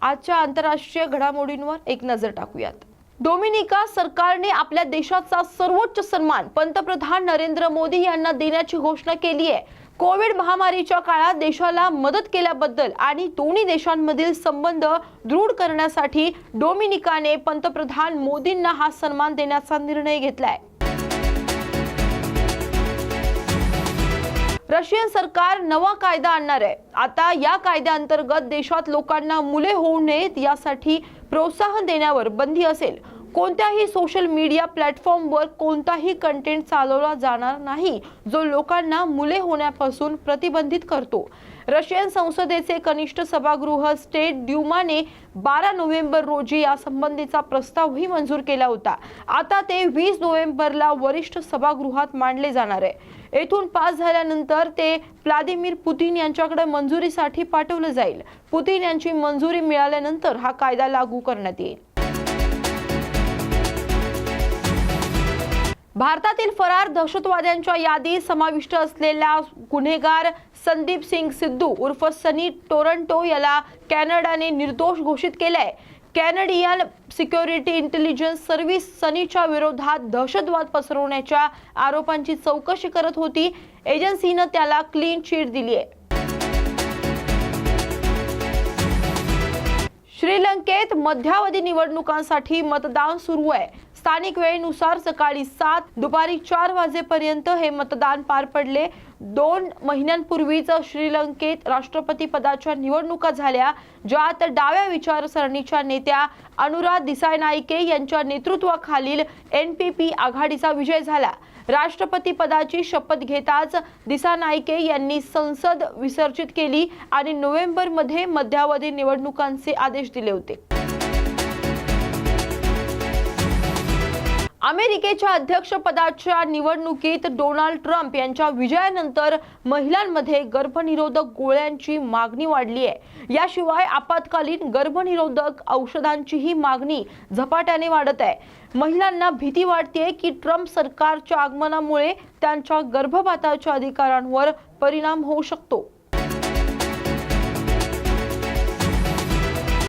आजच्या आंतरराष्ट्रीय घडामोडींवर एक नजर टाकूयात। डोमिनिका सरकारने आपल्या देशाचा सर्वोच्च सन्मान पंतप्रधान नरेंद्र मोदी यांना देण्याची घोषणा केली आहे। कोविड महामारीच्या काळात देशाला मदत केल्याबद्दल आणि दोन्ही देशांमधील संबंध दृढ करण्यासाठी डोमिनिकाने पंतप्रधान मोदींना हा सन्मान देण्याचा निर्णय घेतलाय। रशियन सरकार नवा कायदा आणणार आहे। आता या कायद्याअंतर्गत देशात लोकांना मुले होऊ नयेत यासाठी प्रोत्साहन देण्यावर बंदी असेल। कोणत्याही सोशल मीडिया प्लॅटफॉर्मवर कोणताही कंटेंट चालवला जाणार नाही जो लोकांना मुले होण्यापासून प्रतिबंधित करतो। रशियन संसदेचे कनिष्ठ सभागृह स्टेट ड्यूमाने 12 नोव्हेंबर रोजी या संबंधीचा प्रस्तावही मंजूर केला होता। आता ते 20 नोव्हेंबरला वरिष्ठ सभागृहात मांडले जाणार आहे। येथून पास झाल्यानंतर ते व्लादिमीर पुतिन यांच्याकडे मंजुरीसाठी पाठवले जाईल। पुतिन यांची मंजुरी मिळाल्यानंतर हा कायदा लागू करण्यात येईल। भारतातील फरार दहशतवाद्यांच्या यादीत समाविष्ट असलेला गुन्हेगार संदीप सिंग सिद्धू उर्फ सनी टोरंटो याला कॅनडाने निर्दोष घोषित केले। कॅनडियन सिक्युरिटी इंटेलिजन्स सर्व्हिस सनीच्या विरोधात दहशतवाद पसरवण्याच्या आरोपांची चौकशी करत होती। एजन्सीने त्याला क्लीन चिट दिली आहे। श्रीलंकेत मध्यावधी निवडणुकांसाठी मतदान सुरू आहे। स्थानिक वेळेनुसार सकाळी 7 दुपारी 4 वाजेपर्यंत हे मतदान पार पडले। 2 महिन्यांपूर्वीच श्रीलंकेत राष्ट्रपती पदाच्या निवडणुका झाल्या, ज्यात डाव्या विचारसरणीच्या नेत्या अनुरा दिसानायके यांच्या नेतृत्वाखालील NPP आघाडीचा विजय झाला। राष्ट्रपती पदाची शपथ घेताच दिसानायके यांनी संसद विसर्जित केली आणि नोव्हेंबरमध्ये मध्यावधी निवडणुकांचे आदेश दिले होते। अमेरिकेच्या अध्यक्षपदाच्या निवडणुकीत डोनाल्ड ट्रम्प यांच्या विजयानंतर महिलांमध्ये गर्भनिरोधक गोळ्यांची मागणी वाढली आहे। याशिवाय आपत्कालीन गर्भनिरोधक औषधांचीही मागणी झपाट्याने वाढत आहे। महिलांना भीती वाटते की ट्रम्प सरकारच्या आगमनामुळे त्यांच्या गर्भपाताच्या अधिकारांवर परिणाम होऊ शकतो।